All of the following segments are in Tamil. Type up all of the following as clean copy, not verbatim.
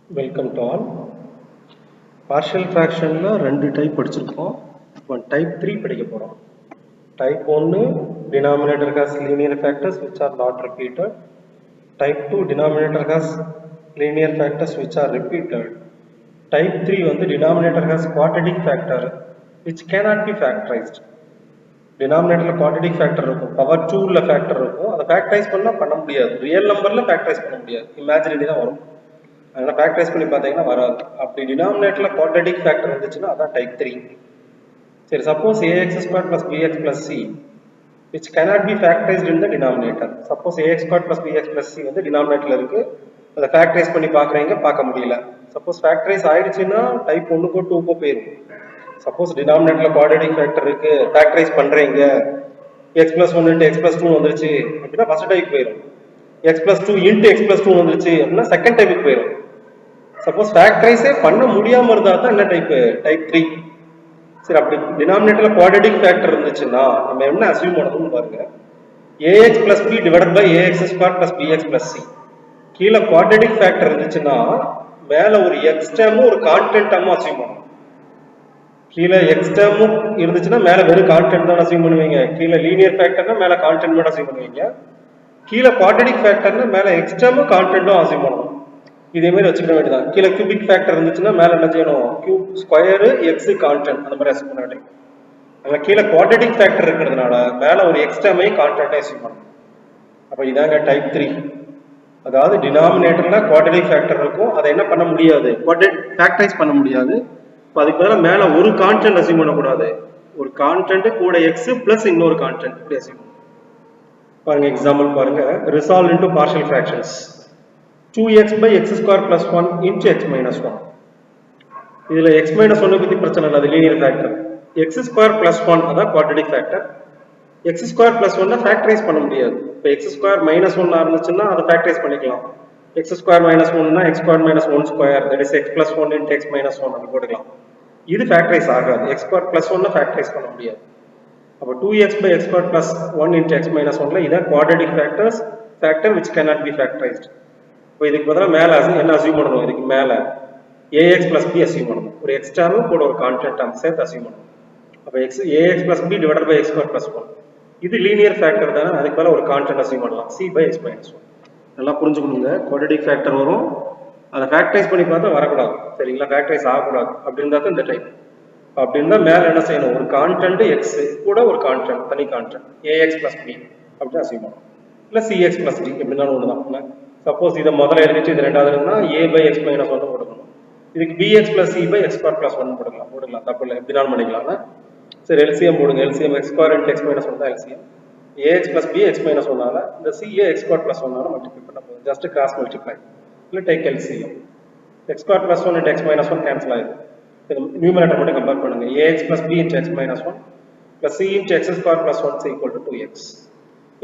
Welcome to all. Partial fraction la rendu type படிச்சிருக்கோம். இப்போ type 3 படிக்க போறோம். Type 1 denominator has linear factors which are not repeated. Type 2 denominator has linear factors which are repeated. Type 3 வந்து denominator has quadratic factor which cannot be factorized. Denominator quadratic factor இருக்கும், power 2 ல factor இருக்கும், அதை factorize பண்ண முடியாது. ரியல் நம்பர்ல factorize பண்ண முடியாது, imaginary தான் வரும். அதனால் ஃபேக்டரைஸ் பண்ணி பார்த்தீங்கன்னா வராது. அப்படி டினாமினேட்டரில் குவாட்ரடிக் ஃபேக்டர் வந்துச்சுன்னா அதான் டைப் 3. சரி, suppose ax square plus bx plus c which cannot be factorized in the denominator. Suppose ax square plus bx plus c வந்து டினாமினேட்டரில் இருக்குது, அதை ஃபேக்டரைஸ் பண்ணி பார்க்குறீங்க, பார்க்க முடியல. சப்போஸ் ஃபேக்டரைஸ் ஆயிடுச்சுன்னா டைப் 1க்கோ 2க்கோ போயிடும். சப்போஸ் டினாமினேட்டரில் குவாட்ரடிக் ஃபேக்டர் இருக்குது, ஃபேக்டரைஸ் பண்ணுறீங்க, x plus 1 into x plus 2 வந்துருச்சு அப்படின்னா ஃபர்ஸ்ட் டைப் போயிடும். x plus 2 into x plus 2 வந்துருச்சு அப்படின்னா செகண்ட் டைப்புக்கு போயிடும். சப்போஸ் ஃபேக்டரைஸே பண்ண முடியாம இருந்தா தான் என்ன டைப்? டைப் 3. சரி, அப்படி டினாமினேட்டர்ல குவாட்ரடிக் ஃபேக்டர் இருந்துச்சுன்னா நம்ம என்ன அஸ்யூம் பண்ணணும்னு பாருங்க. ax plus b divided by ax square plus bx plus c. கீழே குவாட்ரடிக் ஃபேக்டர் இருந்துச்சுன்னா மேல ஒரு x டேர்மும் ஒரு கான்ஸ்டன்ட் டேர்மும் அஸ்யூம் பண்ணணும். கீழே x டேர்மும் இருந்துச்சுன்னா மேல வெறும் கான்ஸ்டன்ட் தான் அஸ்யூம் பண்ணுவீங்க. கீழே லீனியர் ஃபேக்டர்னா மேல கான்ஸ்டன்ட் மட்டும் அஸ்யூம் பண்ணுவீங்க. கீழே குவாட்ரடிக் ஃபேக்டர்னா மேல x டேர்மும் கான்ஸ்டன்ட்டும் அஸ்யூம் பண்ணணும். இதே மாதிரி வச்சுக்க வேண்டியதான். கீழே கியூபிக் ஃபேக்டர் இருந்துச்சுன்னா மேல என்ன செய்யணும்? கியூப் ஸ்கொயர் எக்ஸ் கான்ஸ்டன்ட் அந்த மாதிரி அஸ்யூம் பண்ண வேண்டியது. அங்க கீழே குவாட்ரடிக் ஃபேக்டர் இருக்கிறதுனால மேல ஒரு எக்ஸ் டேர்மை கான்ஸ்டன்ட்டா அஸ்யூம் பண்ணணும். அப்ப இதாங்க டைப் 3. அதாவது டினாமினேட்டர்ல குவாட்ரடிக் ஃபேக்டர் இருக்கும், அதை என்ன பண்ண முடியாது? ஃபேக்டரைஸ் பண்ண முடியாது. இப்போ அதுக்கு பதிலாக மேல ஒரு கான்ஸ்டன்ட் அஸ்யூம் பண்ணக்கூடாது, ஒரு கான்ஸ்டன்ட் கூட எக்ஸ் பிளஸ் இன்னொரு கான்ஸ்டன்ட் இப்படி அஸ்யூம் பண்ணணும். பாருங்க, எக்ஸாம்பிள் பாருங்க. Resolve into partial fractions. 2x by x square plus 1 into x minus 1. இதில் x minus 1 பற்றி பிரச்சனை இல்லை, அது linear factor. x square plus 1 அதான் quadratic factor. x square plus 1 factorise பண்ண முடியாது. இப்போ x square minus 1 இருந்துச்சுன்னா அதை ஃபேக்டரைஸ் பண்ணிக்கலாம். x square minus 1 x square minus 1 square, that is x plus 1 into x minus 1 அப்படி போட்டுக்கலாம். இது ஃபேக்டரைஸ் ஆகாது. x square plus 1 ஃபேக்டரைஸ் பண்ண முடியாது. அப்போ 2x by x square plus 1 into x minus 1 இதான் quadratic factors factor which cannot be factorized. இப்போ இதுக்கு பதிலாக மேலே என்ன அஸ்யூம் பண்ணணும்? இதுக்கு மேலே ax பிளஸ் பி அஸ்யூம் பண்ணணும். ஒரு எக்ஸ் டேர்மும் கூட ஒரு கான்ஸ்டன்ட் டேர்ம் சேர்த்து அஸ்யூம் பண்ணணும். அப்போ ax plus b divided by x square plus 1. இது லீனியர் ஃபேக்டர் தானே, அதுக்கு மேலே ஒரு கான்ஸ்டன்ட் அஸ்யூம் பண்ணலாம், c பை எக்ஸ் மைனஸ் 1. நல்லா புரிஞ்சுக்கணுங்க. குவாட்ரடிக் ஃபேக்டர் வரும், அதை ஃபேக்டரைஸ் பண்ணி பார்த்தா வரக்கூடாது, சரிங்களா? ஃபேக்டரைஸ் ஆகக்கூடாது. அப்படி இருந்தால் தான் இந்த டைப். அப்படி இருந்தால் மேலே என்ன செய்யணும்? ஒரு கான்ஸ்டன்ட் எக்ஸ் கூட ஒரு கான்ஸ்டன்ட், தனி கான்ஸ்டன்ட் ax பிளஸ் பி அப்படின்னு அஸ்யூம் பண்ணணும். இல்லை cx பிளஸ் டி எப்படின்னாலும் ஒன்று தான். சப்போஸ் இதை முதல்ல எழுதிட்டு இது ரெண்டாவது இருந்தால் a by x minus 1 போட்டுக்கணும். இதுக்கு bx plus c by x square plus 1 போட்டுக்கலாம், தப்பு இல்லை, எப்படினாலும் பண்ணிக்கலாம். சரி, எல்சிஎம் போடுங்க. LCM x square into x minus 1 தான் LCM. ax plus b x minus 1 இந்த c x square plus 1 multiply பண்ண போதும். ஜஸ்ட் கிராஸ் மல்டிப்ளை, இல்லை take LCM. x square plus 1 into x minus 1 cancel ஆயிடும். இது நியூமரேட்டர் மட்டும் கம்பேர் பண்ணுங்க. ax plus b into x minus 1 plus c into x square plus 1 is equal to 2x.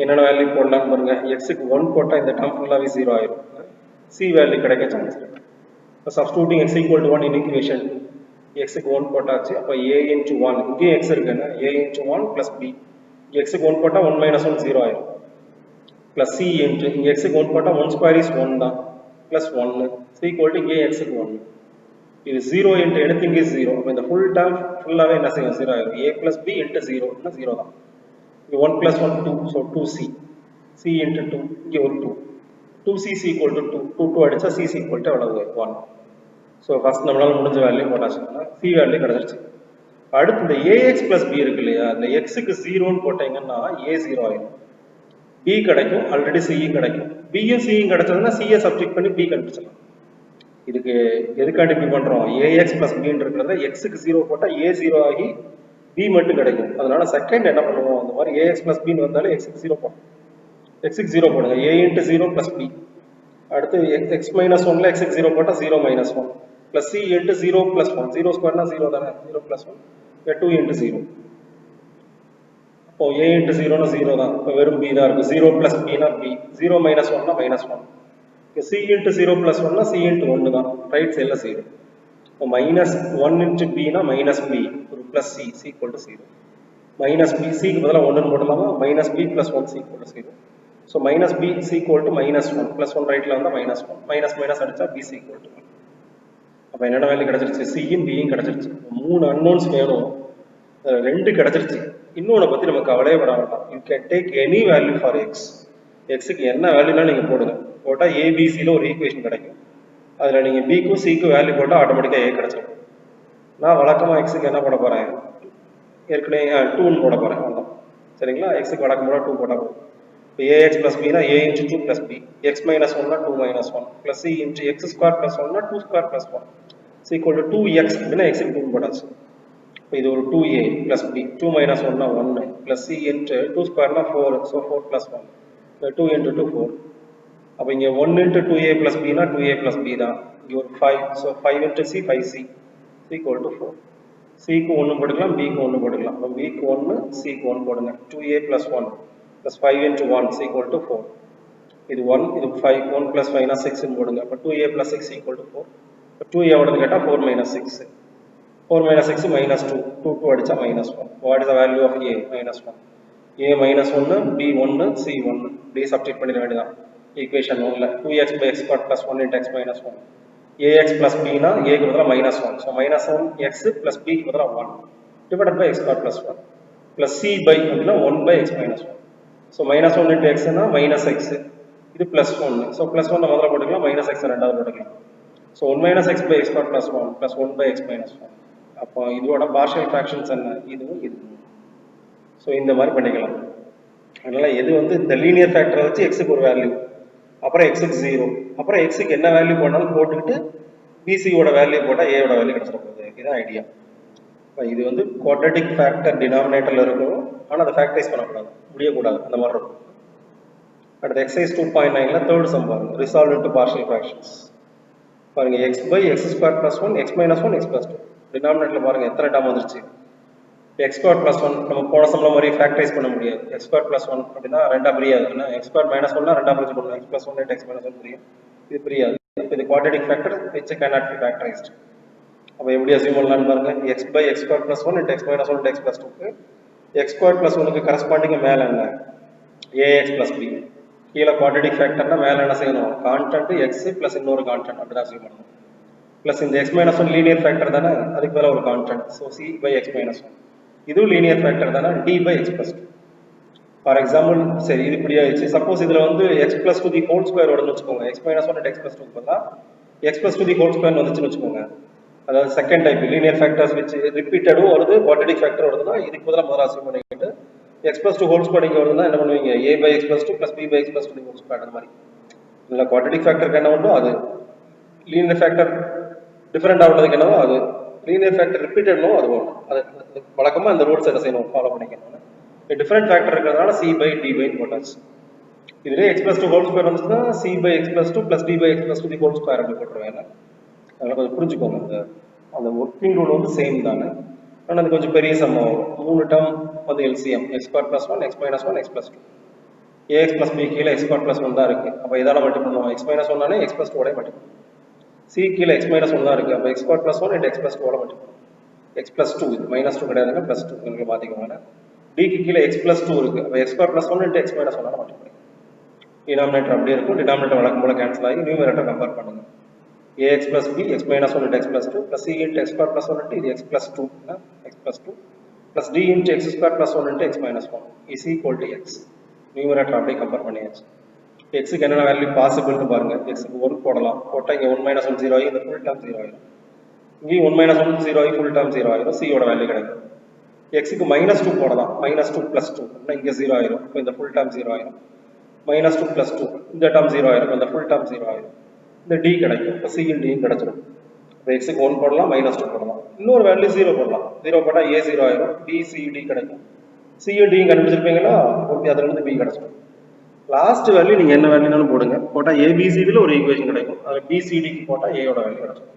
என்னென்ன வேல்யூ போடலாம் பாருங்க. எக்ஸுக்கு 1 போட்டால் இந்த டேர்ம் ஃபுல்லாகவே 0 ஆயிடும். சி வேல்யூ கிடைக்க சான்ஸ் இருக்கு. இப்போ substituting x equal to 1 in equation, எக்ஸுக்கு 1 போட்டாச்சு. அப்போ a இன்ட்டு 1, இங்கேயும் எக்ஸ் இருக்குன்னா a இன்ட்டு 1 ப்ளஸ் பி. எக்ஸுக்கு 1 போட்டால் 1 மைனஸ் 1 0 ஆயிடும். ப்ளஸ் சி இன்ட்டு இங்கே எக்ஸுக்கு 1 போட்டால் 1 ஸ்கொயர் இஸ் 1 தான், ப்ளஸ் 1 சி ஈக்குவல் டு இங்கே எக்ஸுக்கு 1. இது 0 இன்ட்டு எனிதிங் இஸ் 0. அப்போ இந்த ஃபுல் டேர்ம் ஃபுல்லாகவே என்ன செய்யும்? 0 ஆயிடும். a ப்ளஸ் பி இன்ட்டு 0 0 தான். 1 plus 1 2, so 2c, c into 2, இங்கே ஒரு 2, 2c is equal to 2, 2 அடிச்சா c is equal to எவ்வளவு? 1. ஸோ ஃபர்ஸ்ட் நம்மளால முடிஞ்ச வேல்யூ போட்டாச்சுன்னா c வேல்யூ கிடச்சிருச்சு. அடுத்து இந்த ax plus b இருக்கு இல்லையா, இந்த xக்கு 0ன்னு போட்டீங்கன்னா a 0 ஆயிடும், b கிடைக்கும், ஆல்ரெடி c கிடைக்கும். bயும் cயும் கிடைச்சதுன்னா c சப்ஸ்டிட் பண்ணி b கண்டுபிடிச்சலாம். இதுக்கு எதுக்காண்டி இப்படி பண்றோம்? ax plus b இருக்கிறத xக்கு 0 போட்டால் a 0 ஆகி b மட்டும் கிடைக்கும். அதனால செகண்ட் என்ன பண்ணுவோம்? அந்த மாதிரி ax plus b வந்தாலே xக்கு 0 போடும். xக்கு 0 போடுங்க, a into 0 plus b. அடுத்து x minus 1ல xக்கு 0 போட்டால் 0 minus 1 plus c into 0 plus 1. 0 ஸ்கொயர்னா 0 தானே, 0 plus 1 2 into 0. அப்போ a into 0னா 0 தான், இப்போ வெறும் b தான் இருக்கும். 0 plus b னா b, 0 minus 1னா minus 1. c into 0 plus 1னா c into 1 தான், ரைட் சைடில் 0. இப்போ மைனஸ் 1 into b னா மைனஸ் b, ஒரு plus c is equal to 0. Minus b, c க்கு பதிலாக 1 போடலாமா? Minus b plus 1 is equal to 0. So minus b is equal to minus 1 plus 1 ரைட்டில் வந்தால் minus 1, மைனஸ் மைனஸ் அடித்தா b is equal to 1. அப்போ என்னென்ன வேல்யூ கிடச்சிருச்சு, சியும் பியும் கிடச்சிருச்சு. 3 அன்னோன்ஸ் வேணும், 2 கிடச்சிருச்சு. இன்னொன்று பற்றி நம்ம கவலையே பட வேண்டாம். You can take any value for X. எக்ஸுக்கு என்ன வேல்யூனா நீங்கள் போடுங்க. போட்டால் ஏபிசியில் ஒரு ஈக்குவேஷன் கிடைக்கும். அதில் நீங்கள் பிக்கும் சிக்கும் வேல்யூ போட்டால் ஆட்டோமேட்டிக்காக ஏ கிடச்சிடும். நான் வழக்கமாக எக்ஸுக்கு என்ன போட போகிறேன், ஏற்கனவே 2ன்னு போட போகிறேன். அவ்வளோதான். சரிங்களா? எக்ஸுக்கு வழக்கமாக 2 போட்டால் போதும். இப்போ ஏஎக்ஸ் ப்ளஸ் பினா A into 2 plus B, x minus 1னா 2 minus 1 plus C into x square plus 1னா 2 square plus 1 C equal to 2x அப்படின்னா எக்ஸுக்கு 2 போட்டாச்சு. இப்போ இது ஒரு 2a ப்ளஸ் பி, 2 மைனஸ் 1னா 1 ப்ளஸ் சி இன்ட்டு 2 ஸ்கொயர்னா 4, ஸோ 4 ப்ளஸ் 1, 2 இன்ட்டு 2 4. அப்போ இங்கே 1 இன்ட்டு 2a ப்ளஸ் பினா 2a ப்ளஸ் பி தான். இங்கே ஒரு 5, so 5 into C 5c equal to 4. சிக்கு 1 போட்டுக்கலாம், பிக்கு 1 போட்டுக்கலாம். இப்போ பிக்கு 1, சிக்கு 1 போடுங்க. 2a plus 1 plus 5 into 1 equal to 4. இது 1, இது 5, 1 ப்ளஸ் 5னா 6ன்னு போடுங்க. அப்போ 2a ப்ளஸ் 6 ஈக்குவல் டு 4. இப்போ 2a ஓடது கேட்டால் 4 மைனஸ் 6, 4 minus 6 minus 2, 2 அடிச்சா minus 1. What is the value of a? Minus 1. a minus 1, b 1, c 1. b substitute பண்ணிட வேண்டியதான். Equation 1ல 2x by x squared plus 1 into x minus 1. ax plus b னா a க்கு பதிலா minus 1. So minus 1 x plus b க்கு பதிலா 1 divided by x squared plus 1 plus c by அப்படின்னா 1 by x minus 1. So minus 1 into x னா minus x. இது plus 1. So plus 1 முதல்ல போட்டுக்கலாம், minus x ரெண்டாவது போட்டுக்கலாம். So 1 minus x by x squared plus 1 plus 1 by x minus 1. அப்போ இதோட பார்ஷியல் ஃப்ராக்ஷன்ஸ் என்ன, இதுவும் இதுவும். ஸோ இந்த மாதிரி பண்ணிக்கலாம். அதனால் எது வந்து இந்த லீனியர் ஃபேக்டரை வச்சு எக்ஸுக்கு ஒரு வேல்யூ, அப்புறம் எக்ஸுக்கு 0, அப்புறம் எக்ஸுக்கு என்ன வேல்யூ போனாலும் போட்டுக்கிட்டு பிசியோட வேல்யூ போட்டால் ஏயோட வேல்யூ கிடச்சிட போகுது. இதுதான் ஐடியா. இது வந்து குவாட்ரட்டிக் ஃபேக்டர் டினாமினேட்டரில் இருக்கும், ஆனால் அதை ஃபேக்டரைஸ் பண்ணக்கூடாது, முடியக்கூடாது, அந்த மாதிரி இருக்கும். அடுத்து எக்ஸசைஸ் 2.9ல் தேர்ட் சம் பாருங்க, ரிசால்வ் இன்டு பார்ஷியல் ஃப்ராக்ஷன்ஸ். பாருங்க, x by x square plus 1, x minus 1, x plus 2. டினாமினேட்டரில் பாருங்கள் எத்தனை டேர்ம் வந்துருச்சு. எக்ஸ் ஸ்கொயர் ப்ளஸ் 1 நம்ம போன சம்ல மாதிரி ஃபேக்டரைஸ் பண்ண முடியாது. எக்ஸ் ஸ்கொயர் ப்ளஸ் 1 அப்படின்னா ரெண்டாக பிரியாது. ஏன்னா எக்ஸ் ஸ்கொயர் மைனஸ் 1னா ரெண்டாக பிரிச்சு போடணும். எக்ஸ் ப்ளஸ் 1 எக்ஸ் மைனஸ் 1 பிரியும், இது பிரியாது. இது quadratic factor which cannot be factorised. அப்போ எப்படி அசியூம் பண்ணலாம்னு பாருங்க. X by x square plus 1 x minus 1 x plus 2க்கு எக்ஸ் ஸ்கொயர் ப்ளஸ் 1க்கு கரஸ்பாண்டிங் மேலே என்ன, ஏஎக்ஸ் ப்ளஸ் பி. கீழே குவாட்ரட்டிக் ஃபேக்டர்னா மேலே என்ன செய்யணும், கான்ஸ்டன்ட் எக்ஸ் ப்ளஸ் இன்னொரு கான்ஸ்டன்ட், அப்படி தான் அசியூம் பண்ணணும். ப்ளஸ் இந்த எக்ஸ் மைனஸ் 1 லீனியர் ஃபேக்டர் தானே, அதுக்கு மேலே ஒரு constant, so c by x minus 1. இதுவும் லீனியர் ஃபேக்டர் தானே, d by x plus 2. For example சரி இது இப்படி ஆயிடுச்சு. சப்போஸ் இதில் வந்து x plus 2 the whole square வருதுன்னு வச்சுக்கோங்க. எக்ஸ் மைனஸ் 1 எக்ஸ் ப்ளஸ் 2 பதிலாக x plus 2 the whole square வந்துச்சுன்னு வச்சுக்கோங்க. அதாவது செகண்ட் டைப் லீனியர் ஃபேக்டர்ஸ் வச்சு ரிப்பீட்டடும் வருது, குவாட்ரட்டிக் ஃபேக்டர் வருதுன்னா இதுக்கு பதிலாக முதல்ல அசியூம் பண்ணிக்கிட்டு எக்ஸ் ப்ளஸ் 2 ஹோல் ஸ்கொயர் இங்கே வருதுன்னா என்ன பண்ணுவீங்க, A by x plus 2 plus B by x plus 2 whole square. அந்த மாதிரி இல்லை குவாட்ரட்டிக் ஃபேக்டருக்கு என்ன பண்ணும் அது, லீனியர் ஃபேக்டர் டிஃபரெண்ட் ஆகுறதுக்கு என்னவோ அது, லீனியர் ஃபேக்டர் ரிப்பீட்டட்னோ அது வரும். அது வழக்கமாக இந்த ரூல்ஸ் என்ன செய்யணும், ஃபாலோ பண்ணிக்கணும். டிஃபரெண்ட் ஃபேக்டர் இருக்கிறதுனால சி பை டி பை போட்டாச்சு. இதுலேயே எக்ஸ் ப்ளஸ் 2 ஹோல் ஸ்கொயர் வந்துச்சுன்னா c by x plus 2 plus d by x plus 2 the whole square அப்படி போட்டுருவேன். அதனால் கொஞ்சம் புரிஞ்சுக்கோங்க, அந்த ஒர்க்கிங் ரூல் வந்து சேம் தானே, ஆனால் அது கொஞ்சம் பெரிய சம்மம் வரும். 3 டேர்ம் வந்து LCM, x square plus 1 x minus 1 x plus 2. Ax plus B கீழே எக்ஸ் ஸ்கொயர் ப்ளஸ் 1 தான் இருக்குது. அப்போ இதால் மட்டும் பண்ணுவோம், எக்ஸ் மைனஸ் 1 எக்ஸ் ப்ளஸ் 2 மட்டும் பண்ணுவோம். சி கீழே எக்ஸ் மைனஸ் 1 தான் இருக்குது. அப்போ X square plus 1 x plus 2 மட்டும் பண்ணுவோம். எக்ஸ் ப்ளஸ் 2 இது மைனஸ் 2 கிடையாதுங்க, ப்ளஸ் 2 உங்களுக்கு பார்த்துக்கோங்க. டிக்கு கீழே எக்ஸ் ப்ளஸ் 2 இருக்குது. அப்போ X square plus 1 x minus 1 மட்டும் பண்ணுவோம். டினாமினேட்டர் அப்படியே இருக்கும், டினாமினேட்டர் வழக்கம் போல கேன்சல் ஆகி நியூமரேட்டர் கம்பேர் பண்ணுங்க. ax plus b x minus 1 into x plus 2 plus c into x square plus 1 into x plus 2 x plus 2 plus d into x square plus 1 into x minus 1 is equal to x. Numerator அப்படியே கம்பேர் பண்ணியாச்சு. எக்ஸுக்கு என்னென்ன வேல்யூ பாசிபிள்னு பாருங்க. எக்ஸுக்கு 1 போடலாம், போட்டால் இங்கே 1 minus 1 0 ஆகி இந்த ஃபுல் டேர்ம் 0 ஆகிடும். இங்கேயும் 1 minus 1 0 ஆகி ஃபுல் டேர்ம் 0 ஆகிடும், சியோட வேல்யூ கிடைக்கும். எக்ஸுக்கு மைனஸ் 2 போடலாம், மைனஸ் 2 ப்ளஸ் 2 அப்படின்னா இங்கே 0 ஆயிரும், இப்போ இந்த ஃபுல் டேர்ம் 0 ஆயிரும். மைனஸ் 2 ப்ளஸ் 2 இந்த டேர்ம் 0 ஆயிரும், இந்த ஃபுல் டேர்ம் 0 ஆயிரும். இந்த டி கிடைக்கும், இப்போ சியும் டியும் கிடைச்சிடும். இப்போ எக்ஸுக்கு 1 போடலாம், மைனஸ் 2 போடலாம், இன்னொரு வேல்யூ 0 போடலாம். 0 போட்டால் ஏ 0 ஆயிரும், பி சி டி கிடைக்கும். சியும் டியும் கண்டுபிடிச்சிருப்பீங்களா, ஓகே, அதுலேருந்து பி கிடைச்சிடும். லாஸ்ட் வேல்யூ நீங்கள் என்ன வேல்யூனாலும் போடுங்க, போட்டால் ஏபிசிடியில் ஒரு ஈக்குவேஷன் கிடைக்கும், அதில் பிசிடிக்கு போட்டால் ஏயோட வேல்யூ கிடைச்சிடும்.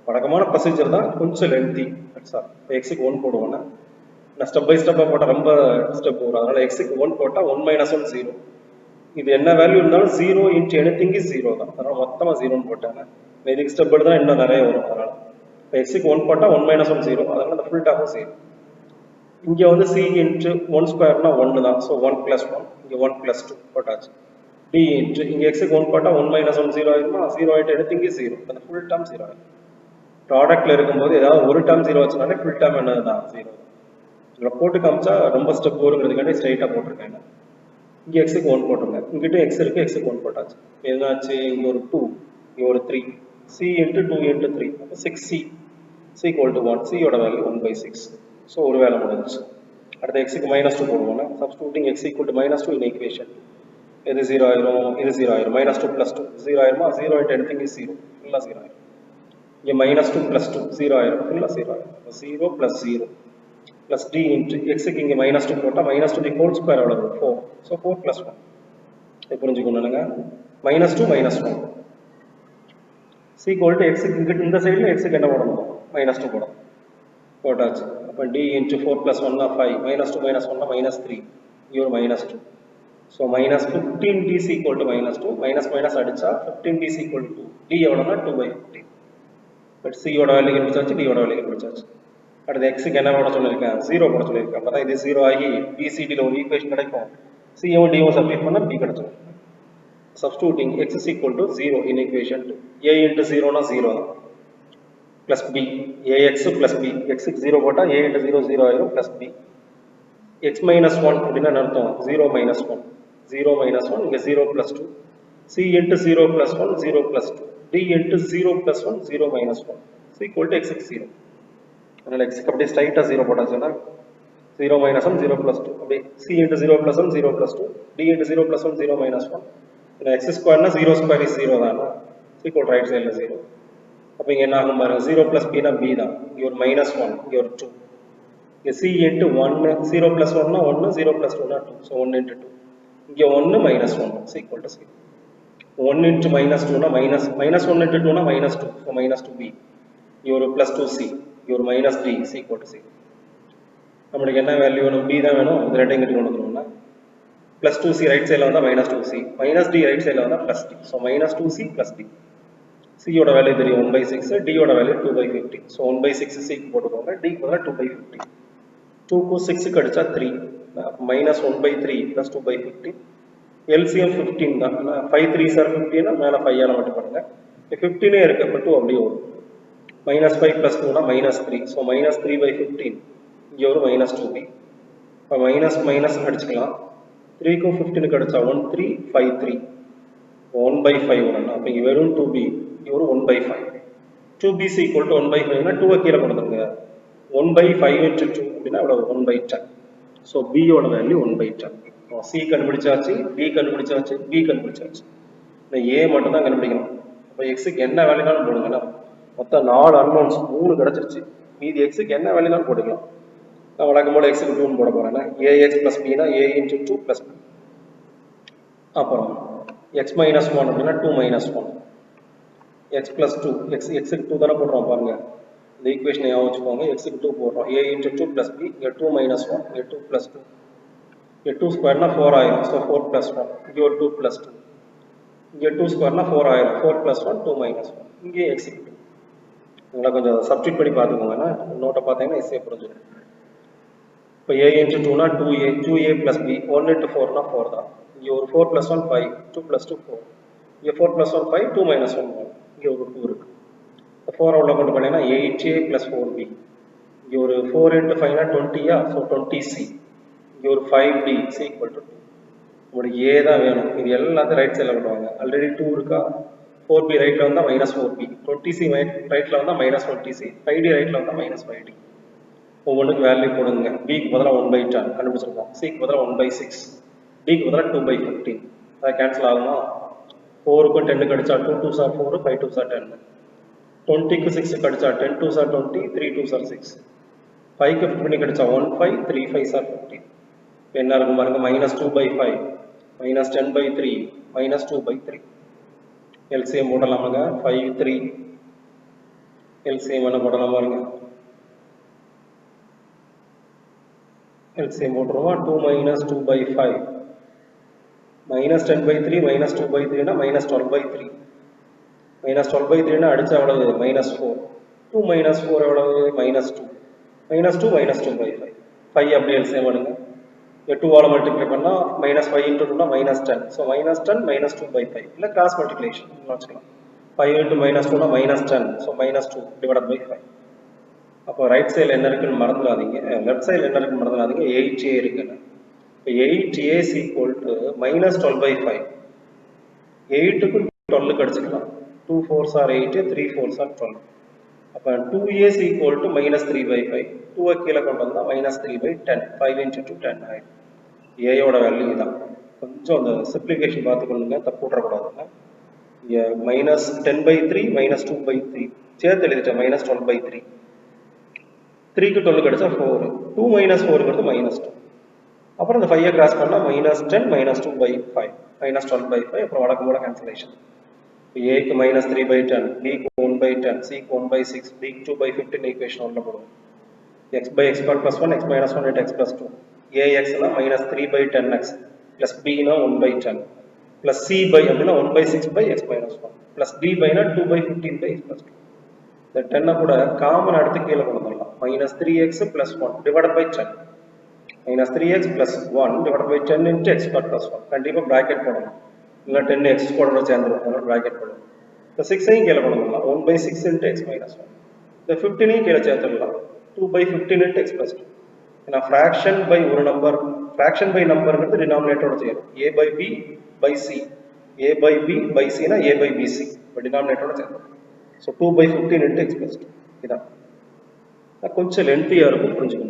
வழக்கமான ப்ரொசீஜர் தான், கொஞ்சம் லென்த்தி. சார் இப்போ எக்ஸுக்கு 1 போடுவோன்னா நான் ஸ்டெப் பை ஸ்டெப்பாக போட்டால் ரொம்ப ஸ்டெப் வரும். அதனால் எக்ஸுக்கு 1 போட்டால் 1 minus 1 0. இது என்ன வேல்யூ இருந்தாலும் 0 into anything is 0 தான். அதனால் மொத்தமாக 0ன்னு போட்டாங்க. இதுக்கு ஸ்டெப் எடுத்தால் இன்னும் நிறைய வரும். அதனால் இப்போ எக்ஸுக்கு 1 போட்டால் 1 minus 1 0, அதனால் அந்த ஃபுல் டாப்பும் 0. இங்கே வந்து c into 1 ஸ்கொயர்னா 1 தான், ஸோ 1 + 1, இங்கே 1 + 2 போட்டாச்சு. d into இங்கே எக்ஸுக்கு 1 போட்டால் 1 minus 1 0 ஆயிருமா, 0 into anything is 0, அந்த ஃபுல் டேர்ம் 0 ஆயிரும். ப்ராடக்ட்ல இருக்கும்போது ஏதாவது ஒரு டேர்ம் ஜீரோ வச்சனாலே ஃபுல் டேர்ம் என்னதுதான் ஜீரோ. இதில் போட்டு காமிச்சா ரொம்ப ஸ்டெப் வருங்கிறதுக்காண்டி ஸ்ட்ரைட்டாக போட்டிருக்கேன். இங்கே எக்ஸுக்கு 1 போட்டுருங்க, இங்கிட்ட எக்ஸ் இருக்குது, எக்ஸுக்கு 1 போட்டாச்சு. என்னாச்சு, இங்கே ஒரு 2, இங்கே ஒரு 3, சி இன்ட்டு 2 இன்ட்டு 3, அப்போ 6c ஈக்குவல் டு 1, சியோட வேல்யூ 1/6. ஸோ ஒரு வேலை முடிஞ்சிச்சு. அடுத்த எக்ஸுக்கு -2 போடுவோம்னா substituting x equal to -2 in equation. இது 0 ஆயிரும், இது 0 ஆயிரும், -2 + 2 0 ஆயிருமா, 0 இன்ட்டு எனிதிங் இஸ் 0, ஃபுல்லாக 0 ஆயிரும். இங்கே -2 + 2 0 ஆயிரும், ஃபுல்லாக 0 ஆயிரும். 0 + 0 plus d into x க்கு இங்கே -2 போட்டால் -2 தி ஹோல் ஸ்கொயர் எவ்வளவு 4. ஸோ 4 + 1 இதை புரிஞ்சுக்கணுங்க. -2 -1 ஈக்குவல் டு x க்கு இந்த சைடில் x க்கு என்ன போடணும், -2 போடணும். போட்டாச்சு. அப்போ d into 4 + 1 5, -2 -1 -3, இங்கே ஒரு -2. So -15d equal to -2, minus அடித்தா 15d ஈக்குவல் டு 2, d எவ்வளோனா 2/15. பட் சியோட வேல்யூ கண்டுபிடிச்சாச்சு, டியோட வேல்யூ கண்டுபிடிச்சாச்சு. அடுத்து எக்ஸுக்கு என்ன போட சொல்லியிருக்கேன், 0 போட சொல்லியிருக்கேன். அப்போ தான் இது 0 ஆகி பிசிடியில் ஒரு ஈக்குவேஷன் கிடைக்கும். சியும் டியும் சப்ஸ்டிட் பண்ணால் பி கிடைச்சிடும். Substituting x is equal to 0 in equation 2. A into 0னா 0 தான், plus B a x plus B. எக்ஸுக்கு 0 போட்டால் ஏ இன்ட்டு 0 0 ஆயிரும், ப்ளஸ் பி. எக்ஸ் -1 அப்படின்னா அர்த்தம் 0 - 1, 0 - 1 இங்கே 0 + 2, c into 0 + 1 0 + 2, D into 0 + 1 0 - 1 equal to எக்ஸுக்கு 0. அதனால் எக்ஸுக்கு அப்படியே ஸ்ட்ரைட்டாக 0 போட்டாச்சுன்னா 0 - 1 0 + 2, அப்படியே C into 0 + 1 0 + 2, D into 0 + 1 0 - 1. X ஸ்கொயர்னா 0 ஸ்கொயர் இஸ் 0 தானே, ஈக்குவல் ரைட் சைடில் 0. அப்போ இங்கே என்ன ஆகும் பாருங்க, 0 + பினா பி தான், இங்கே ஒரு -1, இங்கே ஒரு 2. இங்கே சி இன்ட்டு 1 0 + 1னா 1, 0 + 2னா 2, ஸோ 1 × 2. இங்கே 1 -1 ஈக்குவல் டு 0. 1 × -2னா -1 × 2னா -2, so -2b. இங்கே ஒரு +2c, இங்கே ஒரு -d ஈக்குவல் டு 0. நம்மளுக்கு என்ன வேல்யூ வேணும், b தான் வேணும். இது ரெண்டையும் கட்டி கொண்டு வந்துடுவோம்னா +2c ரைட் சைடில் வந்தால் -2c, -d ரைட் சைடில் வந்தால் +d, ஸோ -2c + d. சியோட வேல்யூ தெரியும் 1/6, டியோட வேல்யூ 2/15. ஸோ 1/6 சிக்கு போட்டுக்கோங்க, டிக்கு பதிலாக 2/15. 2க்கும் 6க்கு அடித்தா 3, -1/3 + 2/15. எல்சிஎம் 15 தான், 5 3s are 15, மேலே 5ஆல் மட்டும் பண்ணுங்க. 15 இருக்கு, அப்போ 2 அப்படியே வரும். -5 + 2னா -3, ஸோ -3/15, இங்கே ஒரு -2b. இப்போ மைனஸ் அடிச்சுக்கலாம். 3க்கும் 15க்கு அடித்தா 1 3 5 3, 1/5 வரணும். அப்போ இங்கே வெறும் 2b, இங்கே ஒரு 1/5. 2b ஈக்குவல் டு 1/5னா 2 கீழே கொடுத்துருங்க. 1/5 × 2 அப்படின்னா எவ்வளோ, 1/10. ஸோ பியோட வேல்யூ 1/10. சி கண்டுபிடிச்சாச்சு, டி கண்டுபிடிச்சாச்சு, பி கண்டுபிடிச்சாச்சு. இந்த ஏ மட்டும் தான் கண்டுபிடிக்கணும். அப்போ எக்ஸுக்கு என்ன வேல்யூனாலும் போடுங்கன்னா மொத்தம் 4 அன்னோன்ஸ் 3 கிடச்சிருச்சு. மீதி எக்ஸுக்கு என்ன வேல்யூனாலும் போட்டுக்கலாம். நான் வழக்கம் போல எக்ஸுக்கு 2 போட போகிறேன்னா ஏஎக்ஸ் ப்ளஸ் பினா ஏ × 2 + பி. அப்புறம் எக்ஸ் -1 அப்படின்னா 2 - 1, எக்ஸ் + 2, எக்ஸுக்கு 2 தானே போடுறோம் பாருங்க. இந்த ஈக்குவேஷனை ஞாபகம் வச்சுக்கோங்க. எக்ஸுக்கு 2 போடுறோம், ஏ × 2 + பி. இங்கே 2 - 1, இங்கே 2 + 2, இங்கே 2 ஸ்கொயர்னா 4 ஆயிரும், ஸோ 4 + 1, இங்கே ஒரு 2 + 2, இங்கே 2 ஸ்கொயர்னா 4 ஆயிரும், 4 + 1 2 - 1, இங்கே எக்ஸுக்கு 2. உங்களை கொஞ்சம் சப்ஸ்டிட் பண்ணி பார்த்துக்கோங்கன்னா நோட்டை பார்த்தீங்கன்னா ஈஸியாக புரிஞ்சிடும். இப்போ ஏ × 2னா 2a, 2a + b. 1 × 4னா 4 தான். இங்கே ஒரு 4 + 1 5, 2 + 2 4, இங்கே 4 + 1 5, 2 - 1 1, இங்கே ஒரு 2 இருக்குது. 4 உள்ள கொண்டு போனீங்கன்னா 8a + 4b. இங்கே ஒரு 4 × 5னா 20, ஸோ 20c. இங்கே ஒரு 5d ஈக்குவல் டு 2. உங்களுக்கு ஏ தான் வேணும். இது எல்லாத்தையும் ரைட் சைடில் கொண்டு வாங்க. ஆல்ரெடி 2 இருக்கா, 4b ரைட்டில் வந்தால் -4b, 20c ரைட்டில் வந்தால் -20c, 5d ரைட்டில் வந்தால் -5d. ஒவ்வொன்றுக்கு வேல்யூ போடுங்க. பிக்கு பதிலாக 1/10 கண்டுபிடிச்சிருக்கோம், சிக்கு பதிலாக 1/6, டிக்கு பதிலாக 2/15. அதை கேன்சல் ஆகுமா, 4க்கும் 10க்கு அடித்தா 2 2s are 4, 5 2s are 10, 20க்கு 6க்கு அடித்தா 10 2s are 20, 3 2s are 6, 5க்கு 15க்கு அடித்தா 1 5, 3 5s are 15. என்ன இருக்கும் பாருங்க, -2/5, -10/3, -2/3. எல்சிஎம் போடலாமாங்க, 5 3. எல்சிஎம் என்ன போடலாம் பாருங்க, எல்சிஎம் போட்டுருவோம். 2 - 2/5, -10/3, -2/3னா -12/3, -12/3னா அடிச்சா எவ்வளவு, -4, 2 - 4 எவ்வளவு, -2, -2 -2/5, 5 அப்படியே எல்சிஎம் பண்ணுங்க. 2ஆல் மல்டிப்ளை பண்ணால் -5 × 2னா -10, ஸோ -10 -2/5, இல்லை கிராஸ் மல்டிப்ளிகேஷன் வச்சுக்கலாம். 5 into minus 2 na minus 10. So minus 2 divided by 5. அப்போ ரைட் சைடில் என்ன இருக்குன்னு மறந்துடாதீங்க, லெஃப்ட் சைடில் என்ன இருக்குன்னு மறந்துடாதீங்க, 8a இருக்குன்னு. இப்போ 8a is equal to minus 12 by 5. 8க்கு 12 அடிச்சுக்கலாம். 2 4s are 8, 3 4s are 12. அப்போ 2a is equal to minus 3 by 5. 2 கீழே கொண்டு வந்தால் minus 3 by 10. 5 into 2 10 ஆயிடும். ஏயோட வேல்யூ தான். கொஞ்சம் அந்த சிப்ளிகேஷன் பார்த்துக்கொள்ளுங்க, தப்பு விட்றக்கூடாதுங்க. minus 10 by 3 minus 2 by 3 சேர்த்து எழுதிட்டேன், minus 12 by 3. 3க்கு 12 கிடைச்சா 4. 2 minus 4 ங்கிறது minus 2. அப்புறம் இந்த 5 கிராஸ் பண்ணால் minus 10 minus 2 by 5 minus 12 by 5. அப்புறம் வழக்கம் போல கேன்சலேஷன். ஏக்கு minus 3 by 10, பிக்கு 1 by 10, சிக்கு 1 by 6, டிக்கு 2 by 15 ஈக்குவேஷன் ஒன்றில் போடுவோம். x by x squared plus 1, x minus 1 into x plus 2. axனா minus 3 by 10x plus bனா 1 by 10 plus c by அப்படின்னா 1 by 6 by x minus 1 plus d byனா 2 by 15 by x plus 2. இந்த 10 கூட காமன் எடுத்து கீழே கொண்டு வரலாம். minus 3x plus 1 divided by 10. minus 3x plus 1 divided by 10 into x squared plus 1. கண்டிப்பாக ப்ராக்கெட் போடணும், இல்லை 10x ஸ்கொயரோட சேர்ந்துடும், அதனால ப்ராக்கெட் போடணும். இந்த 6ஐயும் கீழே கொண்டு வரலாம், 1 by 6 into x minus 1. இந்த 15ஐயும் கீழே சேர்த்துடலாம், 2 by 15 into x plus 2. ஏன்னா ஃப்ராக்ஷன் பை ஒரு நம்பர், ஃப்ராக்ஷன் பை நம்பர்ங்கிறது டினாமினேட்டரோட செய்யணும். a by b by c, a by b by c னா a by bc, இப்போ டினாமினேட்டரோட சேர்க்கணும். So 2 by 15 into x plus 2. இதான் கொஞ்சம் லென்த்தியாக இருக்கும், புரிஞ்சுக்கணும்.